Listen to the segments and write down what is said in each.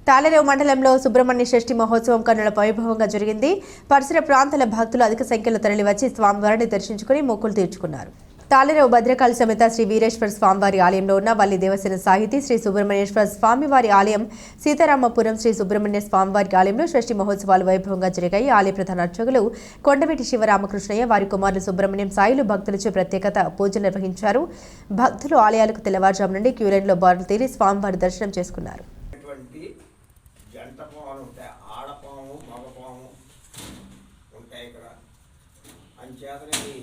తాళరేవు మండలంలో సుబ్రహ్మణ్య షష్ఠి మహోత్సవం కన్నుల వైభవంగా జరిగింది. పరిసర ప్రాంతాల భక్తులు అధిక సంఖ్యలో తరలివచ్చి స్వామివారిని దర్శించుకుని మొక్కులు తీర్చుకున్నారు. తాళరేవు భద్రకాళి సమేత శ్రీ వీరేశ్వర స్వామివారి ఆలయంలో ఉన్న వల్లి దేవసేన సాహితీ శ్రీ సుబ్రహ్మణ్యేశ్వర స్వామివారి ఆలయం, సీతారామపురం శ్రీ సుబ్రహ్మణ్య స్వామివారి ఆలయంలో షష్ఠి మహోత్సవాలు వైభవంగా జరిగాయి. ఆలయ ప్రధాన అర్చకులు కొండవీటి శివరామకృష్ణయ్య, వారి కుమారులు సుబ్రహ్మణ్యం సాయిలు భక్తులచే ప్రత్యేకత పూజలు నిర్వహించారు. భక్తులు ఆలయాలకు తెల్లవారుజాము నుండి క్యూలైన్లో బారులు తీరి స్వామివారి దర్శనం చేసుకున్నారు. జంట పాములు ఉంటాయి, ఆడపాము మగపాము ఉంటాయి ఇక్కడ. అంచేతనికి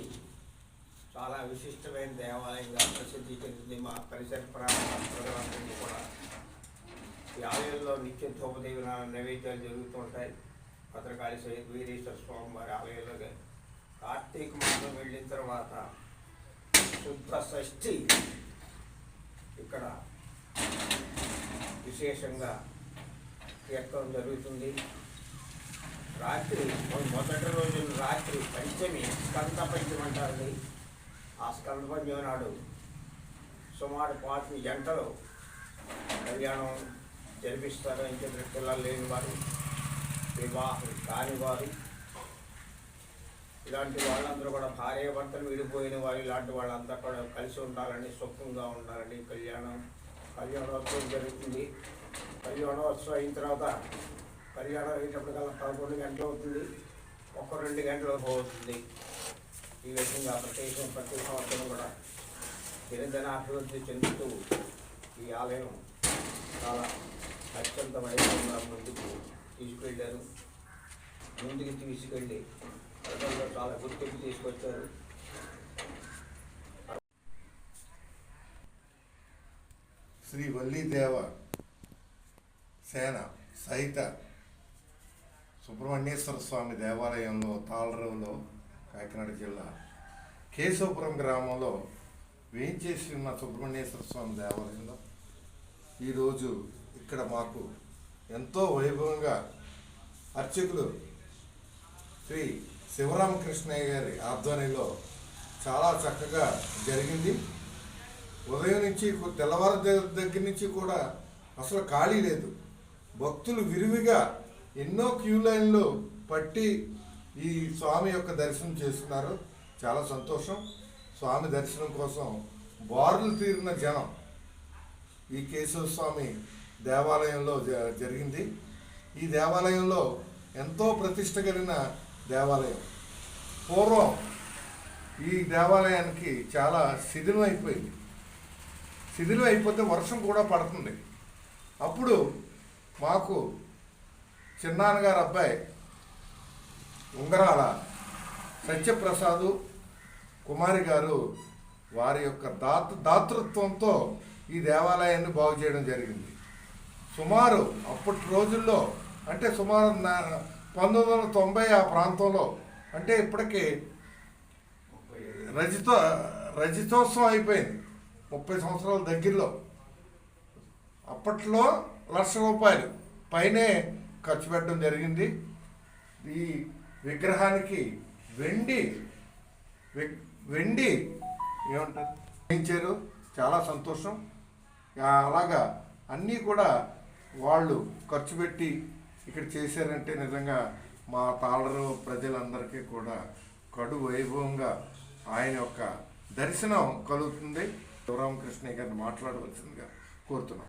చాలా విశిష్టమైన దేవాలయంగా ప్రసిద్ధి చెందింది. మా పరిసర ప్రాంతాలందరికీ కూడా ఈ ఆలయంలో నిత్య ధూపదేవి నైవేద్యాలు జరుగుతుంటాయి. భద్రకాళి వీరేశ్వర స్వామి వారి ఆలయంలో కార్తీక మాసం వెళ్ళిన తర్వాత శుద్ధ షష్ఠి ఇక్కడ విశేషంగా కీర్తనం జరుగుతుంది. రాత్రి మొదటి రోజు రాత్రి పంచమి, స్కంద పంచమి అంటారు. ఆ స్కంద పంచమి నాడు సుమారు 5 గంటలు కళ్యాణం జరిపిస్తారు. ఇంకెందుకు పిల్లలు లేని వారు, వివాహం కాని వారు, ఇలాంటి వాళ్ళందరూ కూడా భార్యాభర్తలు విడిపోయిన వారు, ఇలాంటి వాళ్ళంతా కూడా కలిసి ఉండాలని, సుఖంగా ఉండాలని కళ్యాణోత్సవం జరుగుతుంది. కళ్యాణోత్సవం అయిన తర్వాత కళ్యాణం అయ్యేటప్పటికల్లా 11 గంటలు అవుతుంది, 1-2 గంటలు అవుతుంది. ఈ విధంగా ప్రతి సంవత్సరం కూడా దినదిన అభివృద్ధి చెందుతూ ఈ ఆలయం చాలా అత్యంత వైభవంగా ముందుకు తీసుకెళ్ళి ప్రజల్లో చాలా గుర్తింపు తీసుకొచ్చారు. శ్రీ వల్లీదేవ సేన సహిత సుబ్రహ్మణ్యేశ్వర స్వామి దేవాలయంలో తాళరేవులో కాకినాడ జిల్లా కేశవపురం గ్రామంలో వేయించేసి ఉన్న సుబ్రహ్మణ్యేశ్వర స్వామి దేవాలయంలో ఈరోజు ఇక్కడ మాకు ఎంతో వైభవంగా అర్చకులు శ్రీ శివరామకృష్ణయ్య గారి ఆధ్వర్యంలో చాలా చక్కగా జరిగింది. ఉదయం నుంచి తెల్లవారు దగ్గర నుంచి కూడా అసలు ఖాళీ లేదు. భక్తులు విరివిగా ఎన్నో క్యూ లైన్లు పట్టి ఈ స్వామి యొక్క దర్శనం చేస్తున్నారు. చాలా సంతోషం. స్వామి దర్శనం కోసం బారులు తీరిన జనం ఈ కేశవ స్వామి దేవాలయంలో జరిగింది. ఈ దేవాలయంలో ఎంతో ప్రతిష్ట కలిగిన దేవాలయం. పూర్వం ఈ దేవాలయానికి చాలా శిథిలం అయిపోయింది. శిథిలం అయిపోతే వర్షం కూడా పడుతుంది. అప్పుడు మాకు చిన్నాన్నగారు అబ్బాయి ఉంగరాల సత్యప్రసాదు కుమారి గారు వారి యొక్క దాతృత్వంతో ఈ దేవాలయాన్ని బాగు చేయడం జరిగింది. సుమారు అప్పటి రోజుల్లో అంటే సుమారు 1990 ఆ ప్రాంతంలో, అంటే ఇప్పటికీ రజితోత్సవం అయిపోయింది, 30 సంవత్సరాల దగ్గరలో. అప్పట్లో ₹1,00,000 పైనే ఖర్చు పెట్టడం జరిగింది. ఈ విగ్రహానికి వెండి ఏమంటారు ఇచ్చారు. చాలా సంతోషం. అలాగా అన్నీ కూడా వాళ్ళు ఖర్చు పెట్టి ఇక్కడ చేశారంటే నిజంగా మా తాళరేవు ప్రజలందరికీ కూడా కడు వైభవంగా ఆయన యొక్క దర్శనం కలుగుతుంది. శివరామకృష్ణయ్య గారిని మాట్లాడవలసిందిగా కోరుతున్నాం.